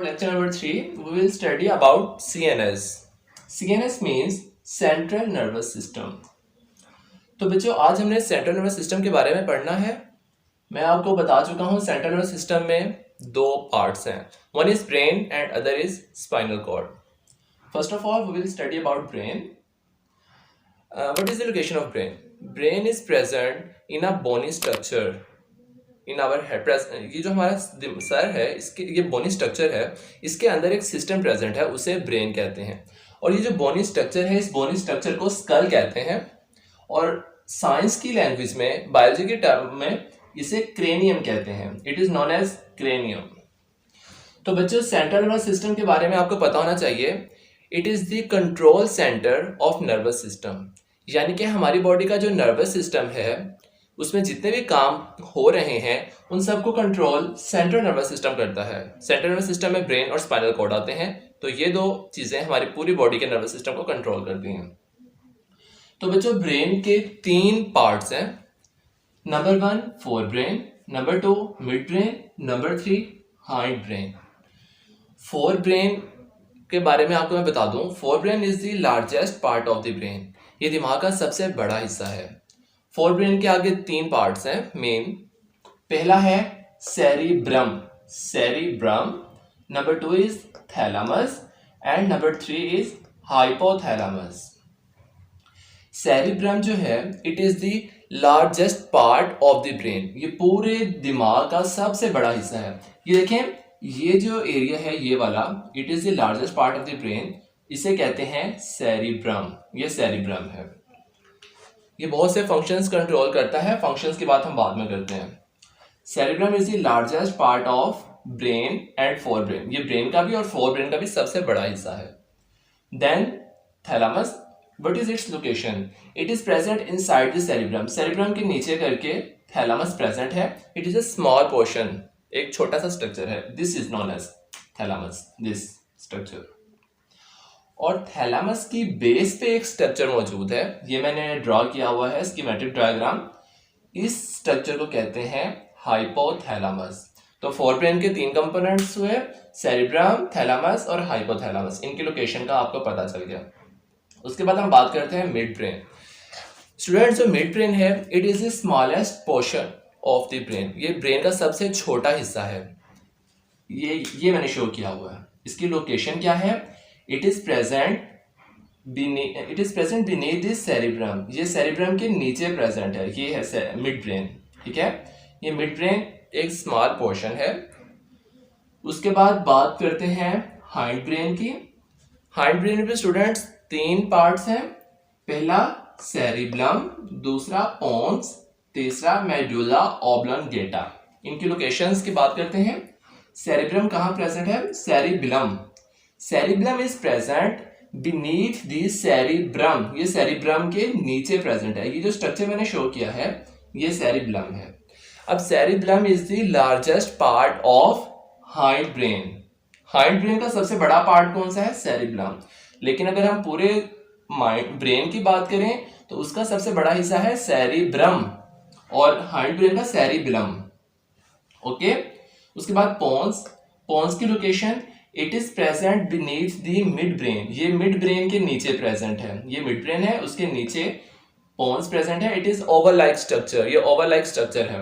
Lecture number 3, we will study about CNS. CNS means Central Nervous System. तो बच्चों आज हमने सेंट्रल नर्वस सिस्टम के बारे में पढ़ना है। मैं आपको बता चुका हूँ सेंट्रल नर्वस सिस्टम में दो पार्ट्स हैं, one is brain and other is spinal cord. First of all we will study about brain. What is the location of brain? Brain is present in a bony structure in our head. ये जो हमारा sir है, इसके ये bony structure है, इसके अंदर एक सिस्टम प्रेजेंट है, उसे ब्रेन कहते हैं. और ये जो बोनी स्ट्रक्चर है, इस बोनी स्ट्रक्चर को स्कल कहते हैं और साइंस की लैंग्वेज में, बायोलॉजी के टर्म में इसे क्रेनियम कहते हैं. It is known as cranium. तो बच्चों सेंट्रल नर्वस सिस्टम के बारे में आपको पता होना चाहिए. It is the control centre of nervous system. यानी कि हमारी बॉडी का जो नर्वस सिस्टम है उसमें जितने भी काम हो रहे हैं उन सबको कंट्रोल सेंट्रल नर्वस सिस्टम करता है. सेंट्रल नर्वस सिस्टम में ब्रेन और स्पाइनल कॉर्ड आते हैं, तो ये दो चीजें हमारी पूरी बॉडी के नर्वस सिस्टम को कंट्रोल करती हैं. तो बच्चों ब्रेन के 3 पार्ट्स हैं. Number 1 fore brain, number 2 mid brain, number 3 hind brain. Fore brain के बारे में आपको मैं बता दूं, fore brain is the largest part of the brain. ये दिमाग का सबसे बड़ा हिस्सा है. फोर ब्रेन के आगे 3 पार्ट्स हैं मेन. पहला है cerebrum. Number 2 is thalamus and number 3 is hypothalamus. Cerebrum जो है it is the largest part of the brain. ये पूरे दिमाग का सबसे बड़ा हिस्सा है. ये देखें, ये जो एरिया है ये वाला, it is the largest part of the brain. इसे कहते हैं सेरिब्रम. ये सेरिब्रम है. ये बहुत से फंक्शंस कंट्रोल करता है. फंक्शंस की बात हम बाद में करते हैं. Cerebrum is the largest part of brain and fore brain. ये ब्रेन का भी और फोर ब्रेन का भी सबसे बड़ा हिस्सा है. Then thalamus. What is its location? It is present inside the cerebrum. Cerebrum के नीचे करके थैलामस प्रेजेंट है. It is a small portion, एक छोटा सा स्ट्रक्चर है. This is known as thalamus, this structure. और थैलामस की बेस पे एक स्ट्रक्चर मौजूद है. ये मैंने ड्रॉ किया हुआ है स्कीमेटिक डायग्राम. इस स्ट्रक्चर को कहते हैं हाइपोथैलामस. तो फोर ब्रेन के 3 कंपोनेंट्स हुए, सेरिब्रम, थैलामस और हाइपोथैलामस. इनकी लोकेशन का आपको पता चल गया. उसके बाद हम बात करते हैं मिड ब्रेन. स्टूडेंट्स, जो मिड ब्रेन है it is the smallest portion of the brain. ये ब्रेन का सबसे छोटा हिस्सा है. ये मैंने शो किया हुआ है. इसकी लोकेशन क्या है? It is present beneath the cerebrum. ये सेरिब्रम के नीचे प्रेजेंट है. ये है मिड ब्रेन. ठीक है, ये मिड ब्रेन एक स्मॉल पोर्शन है. उसके बाद बात करते हैं हाइंड ब्रेन की. हाइंड ब्रेन में स्टूडेंट्स 3 पार्ट्स हैं. पहला सेरिब्लम, दूसरा पोन्स, तीसरा मेडुला ऑब्लंगेटा. इनकी लोकेशंस की बात करते हैं. सेरिब्रम कहाँ प्रेजेंट है? Cerebellum is present beneath the cerebrum. ये सेरिब्रम के नीचे प्रेजेंट है. ये जो स्ट्रक्चर मैंने शो किया है ये सेरिब्लम है. अब cerebellum is the largest part of hind brain. Hind brain का सबसे बड़ा पार्ट कौन सा है? सेरिब्लम. लेकिन अगर हम पूरे ब्रेन की बात करें तो उसका सबसे बड़ा हिस्सा है सेरिब्रम और हाइंड ब्रेन का सेरिब्लम. ओके. उसके बाद पोन्स की location it is present beneath the mid brain. ये मिड ब्रेन के नीचे प्रेजेंट है. ये मिड ब्रेन है, उसके नीचे पोन्स प्रेजेंट है. It is oval like structure. ये ओवल लाइक स्ट्रक्चर है.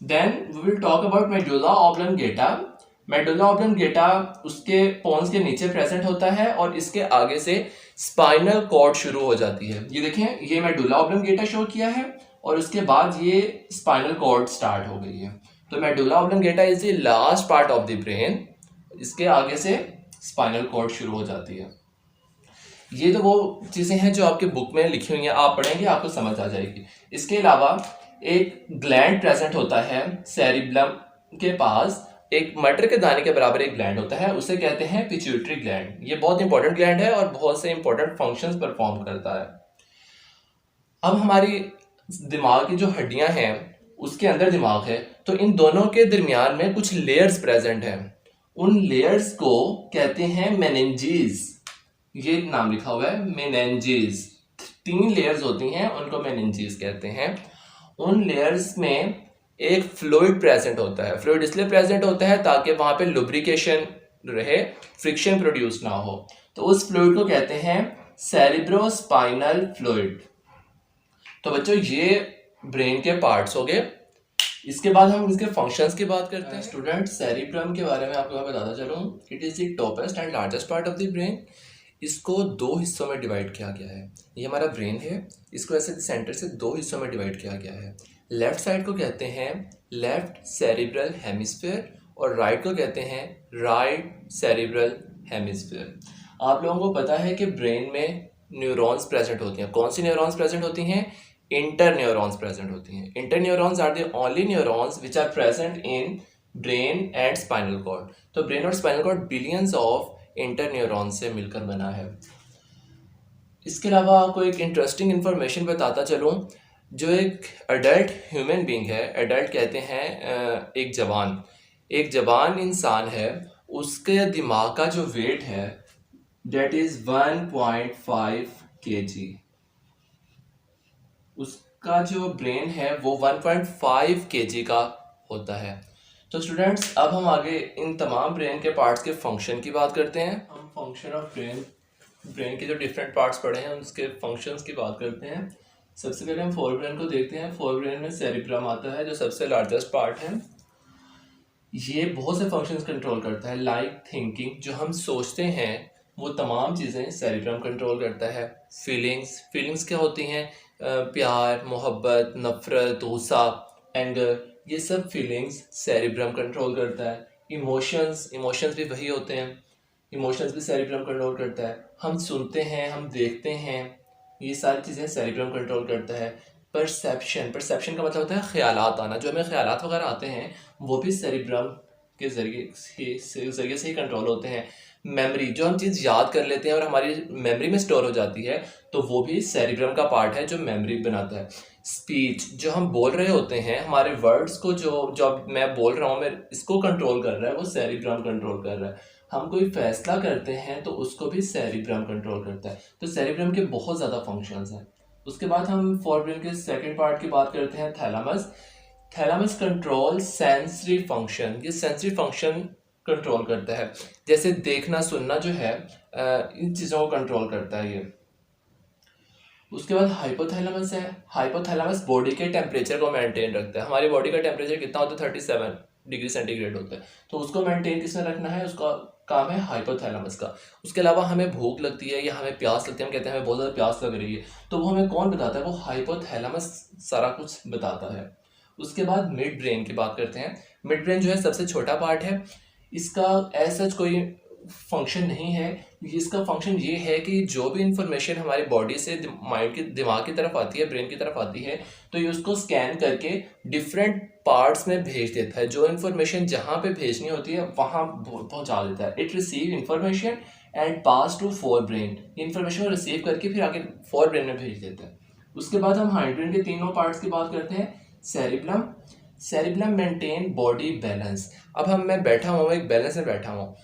Then we will talk about medulla oblongata. Medulla oblongata उसके पोन्स के नीचे प्रेजेंट होता है और इसके आगे से स्पाइनल कॉर्ड शुरू हो जाती है. ये देखें, ये मेडुला ऑब्लंगेटा शो किया है और उसके बाद ये स्पाइनल कॉर्ड स्टार्ट हो गई है. तो medulla oblongata is the last part of the brain. इसके आगे से स्पाइनल कॉर्ड शुरू हो जाती है. ये तो वो चीजें हैं जो आपके बुक में लिखी हुई हैं, आप पढ़ेंगे आपको समझ आ जाएगी. इसके अलावा एक ग्लैंड प्रेजेंट होता है सेरिब्लम के पास. एक मटर के दाने के बराबर एक ग्लैंड होता है, उसे कहते हैं पिट्यूटरी ग्लैंड. ये बहुत इंपॉर्टेंट ग्लैंड है और बहुत से इंपॉर्टेंट फंक्शंस परफॉर्म करता है. अब हमारी दिमाग की जो हड्डियां हैं उसके अंदर दिमाग है, तो इन दोनों के दरमियान में कुछ लेयर्स प्रेजेंट हैं. उन लेयर्स को कहते हैं मेनिंजेस. ये नाम लिखा हुआ है मेनिंजेस. 3 लेयर्स होती हैं, उनको मेनिंजेस कहते हैं. उन लेयर्स में एक फ्लूइड प्रेजेंट होता है। फ्लूइड इसलिए प्रेजेंट होता है ताकि वहां पे लुब्रिकेशन रहे, फ्रिक्शन प्रोड्यूस ना हो। तो उस फ्लूइड को कहते हैं सेरिब्रोस्पाइनल फ्लूइड। तो बच्चों ये ब्रेन के पार्ट्स हो गए। इसके बाद हम इसके फंक्शंस की बात करते हैं। स्टूडेंट, सेरिब्रम के बारे में आपको मैं बताता चलूँ, it is the toppest and largest part of the brain. इसको दो हिस्सों में डिवाइड किया गया है। ये हमारा ब्रेन है, इसको ऐसे सेंटर से दो हिस्सों में डिवाइड किया गया है। लेफ्ट साइड को कहते हैं लेफ्ट सेरिब्रल हेमिस्फीयर और राइट को कहते हैं राइट सेरिब्रल हेमिस्फीयर। आप लोगों को पता है कि ब्रेन में न्यूरॉन्स प्रेजेंट होती हैं। कौन सी न्यूरॉन्स प्रेजेंट होती हैं? इंटर न्यूरॉन्स प्रेजेंट होती हैं। Inter neurons are the only neurons which are present in brain and spinal cord. तो ब्रेन और spinal cord billions of inter neuron से मिलकर बना है। इसके अलावा आपको एक इंटरेस्टिंग इन्फॉर्मेशन बताता चलूँ। जो एक अडल्ट ह्यूमन बीइंग है, अडल्ट कहते हैं एक जवान इंसान है, उसके दिमाग का जो वेट है डेट इज 1.5 kg। उसका जो ब्रेन है वो 1.5 kg का होता है। तो स्टूडेंट्स, अब हम आगे इन तमाम ब्रेन के पार्ट्स के फंक्शन की बात करते हैं। हम फंक्शन ऑफ ब्रेन के जो डिफरेंट पार्ट्स पढ़े हैं उसके फंक्शंस की बात करते हैं। सबसे पहले हम फोर ब्रेन को देखते हैं। फोर ब्रेन में सेरिब्रम आता है जो सबसे लार्जेस्ट पार्ट है। ये बहुत से फंक्शंस कंट्रोल करता है, लाइक थिंकिंग, जो हम सोचते हैं वो तमाम चीज़ें सेरिब्रम कंट्रोल करता है। फीलिंग्स क्या होती हैं? प्यार, मोहब्बत, नफ़रत, गुस्सा, एंगर, ये सब फीलिंग्स सेरिब्रम कंट्रोल करता है। इमोशंस भी वही होते हैं, इमोशंस भी सेरिब्रम कंट्रोल करता है। हम सुनते हैं, हम देखते हैं, ये सारी चीज़ें सेरिब्रम कंट्रोल करता है। परसेप्शन का मतलब होता है ख्यालात आना। जो हमें ख्यालात वगैरह आते हैं वो भी सेरिब्रम के जरिए से ही कंट्रोल होते हैं। मेमोरी, जो हम चीज़ याद कर लेते हैं और हमारी मेमोरी में स्टोर हो जाती है, तो वो भी सेरिब्रम का पार्ट है जो मेमोरी बनाता है। स्पीच, जो हम बोल रहे होते हैं, हमारे वर्ड्स को जो मैं बोल रहा हूँ, मैं इसको कंट्रोल कर रहा है वो सेरिब्रम कंट्रोल कर रहा है। हम कोई फैसला करते हैं तो उसको भी सेरिब्रम कंट्रोल करता है। तो सेरिब्रम के बहुत ज़्यादा फंक्शंस हैं। उसके बाद हम फोरब्रेन के सेकंड पार्ट की बात करते हैं, थैलामस कंट्रोल सेंसरी फंक्शन। ये सेंसरी फंक्शन कंट्रोल करता है, जैसे देखना, सुनना जो है, इन चीज़ों को कंट्रोल करता है ये। उसके बाद हाइपोथैलेमस है। हाइपोथैलेमस बॉडी के टेम्परेचर को मेंटेन रखता है। हमारी बॉडी का टेम्परेचर कितना होता है? 37 डिग्री सेंटीग्रेड होता है। तो उसको मेंटेन किसने रखना है? उसका काम है हाइपोथैलेमस का। उसके अलावा हमें भूख लगती है या हमें प्यास लगती है, हम कहते हैं हमें बहुत ज़्यादा प्यास लग रही है, तो वो हमें कौन बताता है? वो हाइपोथैलेमस सारा कुछ बताता है। उसके बाद मिड ब्रेन की बात करते हैं। मिड ब्रेन जो है सबसे छोटा पार्ट है। इसका ऐसा कोई फंक्शन नहीं है। इसका फंक्शन ये है कि जो भी इंफॉर्मेशन हमारी बॉडी से दिमाग की तरफ आती है, ब्रेन की तरफ आती है, तो ये उसको स्कैन करके डिफरेंट पार्ट्स में भेज देता है। जो इंफॉर्मेशन जहाँ पे भेजनी होती है वहाँ पहुँचा देता है। It receive information and pass to for brain. Information को रिसीव करके फिर आगे फोर ब्रेन में भेज देता है। उसके बाद हम हाइंड ब्रेन के तीनों पार्ट्स की बात करते हैं। Cerebellum maintain body balance. अब मैं बैठा हूँ, एक बैलेंस में बैठा हूँ,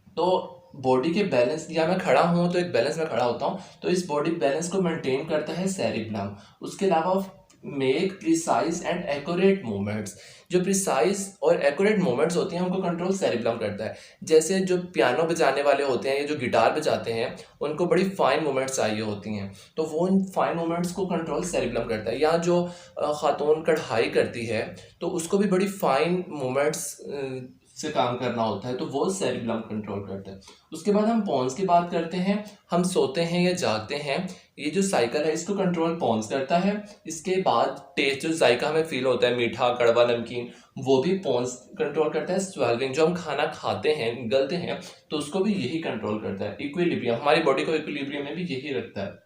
तो बॉडी के बैलेंस, या मैं खड़ा हूँ तो एक बैलेंस में खड़ा होता हूँ, तो इस बॉडी बैलेंस को मेंटेन करता है सेरिब्लम। उसके अलावा make precise and accurate movements. जो प्रिसाइज और एक्यूरेट मूवमेंट्स होती हैं उनको कंट्रोल सेरिब्लम करता है। जैसे जो पियानो बजाने वाले होते हैं या जो गिटार बजाते हैं, उनको बड़ी फाइन मूवमेंट्स चाहिए होती हैं, तो वो उन फाइन मूवमेंट्स को कंट्रोल सेरिब्लम करता है। या जो खातून कढ़ाई करती है तो उसको भी बड़ी फाइन मूवमेंट्स से काम करना होता है, तो वो सेरिब्लम कंट्रोल करता है। उसके बाद हम पॉन्स की बात करते हैं। हम सोते हैं या जागते हैं, ये जो साइकिल है इसको कंट्रोल पॉन्स करता है। इसके बाद टेस्ट, जो जायका हमें फील होता है, मीठा, कड़वा, नमकीन, वो भी पॉन्स कंट्रोल करता है। स्वेलविंग, जो हम खाना खाते हैं, निगलते हैं, तो उसको भी यही कंट्रोल करता है। इक्विलिब्रियम, हमारी बॉडी को इक्विलिब्रियम में भी यही रखता है।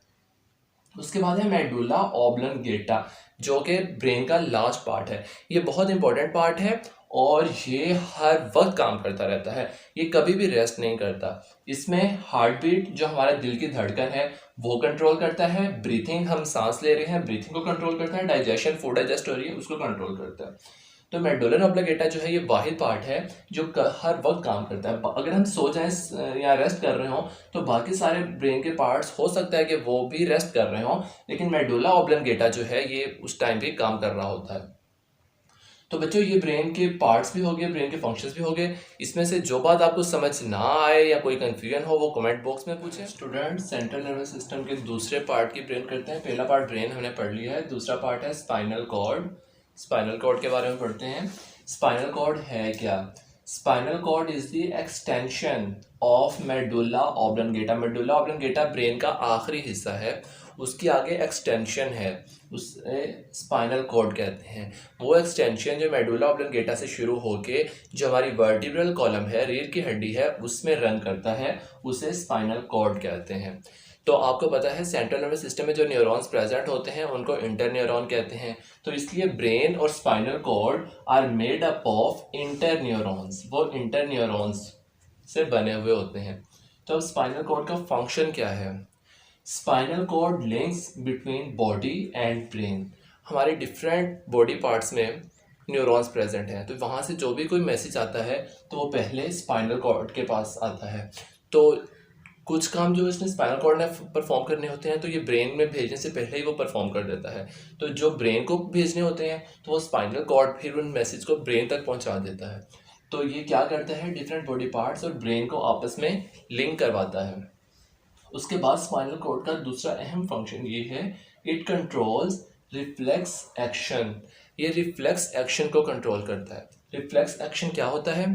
उसके बाद है मेडुला ऑब्लंगेटा, जो कि ब्रेन का लास्ट पार्ट है। ये बहुत इंपॉर्टेंट पार्ट है और ये हर वक्त काम करता रहता है, ये कभी भी रेस्ट नहीं करता। इसमें हार्ट बीट, जो हमारा दिल की धड़कन है, वो कंट्रोल करता है। ब्रीथिंग, हम सांस ले रहे हैं, ब्रीथिंग को कंट्रोल करता है। डाइजेशन, फूड डाइजेस्ट हो रही है, उसको कंट्रोल करता है। तो मेडुला ऑब्लिंगेटा जो है ये वाहिद पार्ट है जो हर वक्त काम करता है। अगर हम सो जाएं या रेस्ट कर रहे हों तो बाकी सारे ब्रेन के पार्ट्स हो सकता है कि वो भी रेस्ट कर रहे हों, लेकिन मेडुला ऑब्लिंगेटा जो है ये उस टाइम भी काम कर रहा होता है। तो बच्चों ये ब्रेन के पार्ट्स भी हो गए, ब्रेन के फंक्शंस भी हो गए। इसमें से जो बात आपको समझ ना आए या कोई कंफ्यूजन हो वो कमेंट बॉक्स में पूछें। स्टूडेंट, सेंट्रल नर्वस सिस्टम के दूसरे पार्ट की ब्रेन करते हैं। पहला पार्ट ब्रेन हमने पढ़ लिया है, दूसरा पार्ट है स्पाइनल कॉर्ड। स्पाइनल कॉर्ड के बारे में पढ़ते हैं। स्पाइनल कॉर्ड है क्या? Spinal cord is the extension of medulla oblongata. Medulla oblongata brain का आखिरी हिस्सा है, उसकी आगे एक्सटेंशन है, उसे स्पाइनल कॉर्ड कहते हैं। वो एक्सटेंशन जो मेडुला ऑब्लंगेटा से शुरू होके जो हमारी वर्टिब्रल कॉलम है, रीढ़ की हड्डी है, उसमें रन करता है, उसे स्पाइनल कॉर्ड कहते हैं। तो आपको पता है सेंट्रल नर्वस सिस्टम में जो न्यूरॉन्स प्रेजेंट होते हैं उनको इंटर न्यूरॉन कहते हैं। तो इसलिए ब्रेन और spinal cord are made up of inter neurons, वो इंटर न्यूरॉन्स से बने हुए होते हैं। तो अब स्पाइनल कॉर्ड का फंक्शन क्या है? Spinal cord links between body and brain. हमारे डिफरेंट बॉडी पार्ट्स में न्यूरॉन्स प्रेजेंट हैं, तो वहाँ से जो भी कोई मैसेज आता है तो वो पहले स्पाइनल कॉर्ड के पास आता है। तो कुछ काम जो इसने स्पाइनल कॉर्ड ने परफॉर्म करने होते हैं तो ये ब्रेन में भेजने से पहले ही वो परफॉर्म कर देता है। तो जो ब्रेन को भेजने होते हैं तो वो स्पाइनल कॉर्ड फिर उन मैसेज को ब्रेन तक पहुंचा देता है। तो ये क्या करता है, डिफरेंट बॉडी पार्ट्स और ब्रेन को आपस में लिंक करवाता है। उसके बाद स्पाइनल कॉर्ड का दूसरा अहम फंक्शन ये है, इट कंट्रोल्स रिफ्लेक्स एक्शन। ये रिफ्लेक्स एक्शन को कंट्रोल करता है। रिफ्लेक्स एक्शन क्या होता है?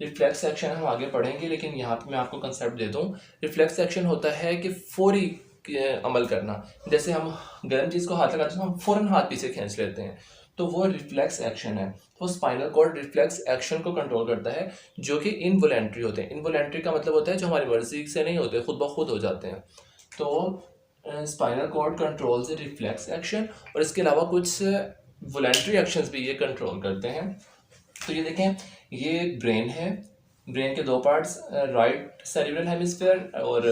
रिफ्लेक्स एक्शन हम आगे पढ़ेंगे, लेकिन यहाँ पे मैं आपको कंसेप्ट दे दूँ। रिफ्लेक्स एक्शन होता है कि फौरी अमल करना। जैसे हम गर्म चीज़ को हाथ लगाते हैं तो हम फ़ौरन हाथ पीछे खींच लेते हैं, तो वो रिफ्लेक्स एक्शन है। तो स्पाइनल कॉर्ड रिफ्लेक्स एक्शन को कंट्रोल करता है, जो कि इनवॉलेंट्री होते हैं। इनवॉलेंट्री का मतलब होता है जो हमारी मर्जी से नहीं होते, खुद ब खुद हो जाते हैं। तो spinal cord controls reflex action, और इसके अलावा कुछ वॉलेंट्री एक्शंस भी ये कंट्रोल करते हैं। तो ये देखें, ये एक ब्रेन है। ब्रेन के दो पार्ट्स, राइट सेरिब्रल हेमिस्फीयर और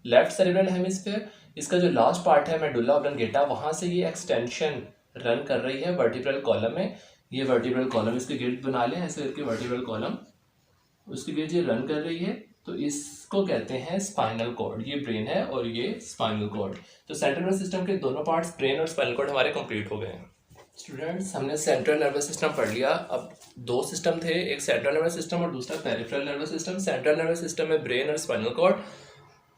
लेफ्ट सेरिब्रल हेमिस्फीयर। इसका जो लास्ट पार्ट है मेडुला ऑब्लंगेटा, वहाँ से ये एक्सटेंशन रन कर रही है वर्टिब्रल कॉलम में। ये वर्टिब्रल कॉलम, इसके गिल्ट बना लें ऐसे करके, वर्टिब्रल कॉलम उसके गिल्ट ये रन कर रही है, तो इसको कहते हैं स्पाइनल कॉर्ड। ये ब्रेन है और ये स्पाइनल कॉर्ड। तो सेंट्रल नर्वस सिस्टम के दोनों पार्ट्स, ब्रेन और स्पाइनल कॉर्ड, हमारे कंप्लीट हो गए हैं। स्टूडेंट्स, हमने सेंट्रल नर्वस सिस्टम पढ़ लिया। अब दो सिस्टम थे, एक सेंट्रल नर्वस सिस्टम और दूसरा peripheral nervous system. Central nervous system में ब्रेन और spinal cord,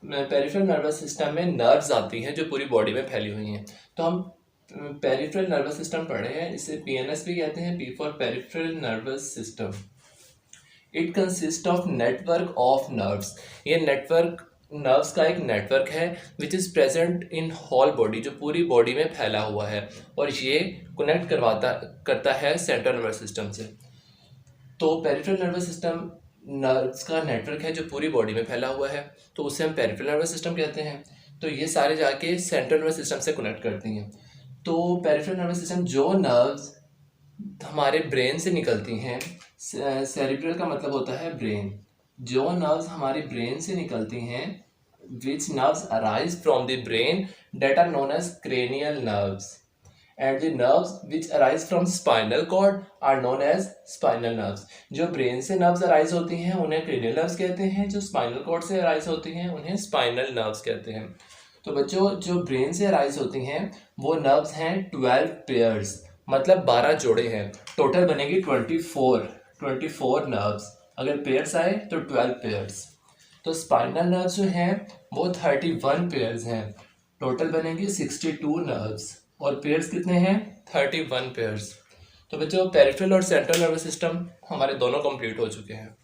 peripheral nervous system में नर्व्स आती हैं जो पूरी बॉडी में फैली हुई हैं। तो हम पेरिफेरल नर्वस सिस्टम पढ़े हैं, इसे पीएनएस भी कहते हैं, P for peripheral nervous system. It consist of network of nerves. ये नेटवर्क नर्व्स का एक नेटवर्क है which is present in whole body, जो पूरी बॉडी में फैला हुआ है, और ये कनेक्ट करता है सेंट्रल नर्वस सिस्टम से। तो पेरिफेरल नर्वस सिस्टम नर्व्स का नेटवर्क है जो पूरी बॉडी में फैला हुआ है, तो उसे हम पेरिफेरल नर्वस सिस्टम कहते हैं। तो ये सारे जाके सेंट्रल नर्वस सिस्टम से कनेक्ट करती हैं। तो पेरिफेरल नर्वस सिस्टम, जो नर्व्स हमारे ब्रेन से निकलती हैं, सेरिब्रल का मतलब होता है ब्रेन, जो नर्व्स हमारे ब्रेन से निकलती हैं, which nerves arise from the brain that are known as cranial nerves, and the nerves which arise from spinal cord are known as spinal nerves. जो ब्रेन से नर्व्स अराइज होती हैं उन्हें क्रेनियल नर्व्स कहते हैं, जो स्पाइनल कॉर्ड से arise होती हैं उन्हें स्पाइनल नर्व्स कहते हैं। तो बच्चों, जो ब्रेन से अराइज होती हैं वो नर्व्स हैं 12 पेयर्स, मतलब 12 जोड़े हैं। टोटल बनेगी 24 नर्व्स। अगर पेयर्स आए तो 12 पेयर्स। तो स्पाइनल नर्व्स जो हैं वो 31 पेयर्स हैं। टोटल बनेंगी 62 नर्व्स, और पेयर्स कितने हैं? 31 पेयर्स। तो बच्चों, पेरिफेरल और सेंट्रल नर्वस सिस्टम हमारे दोनों कंप्लीट हो चुके हैं।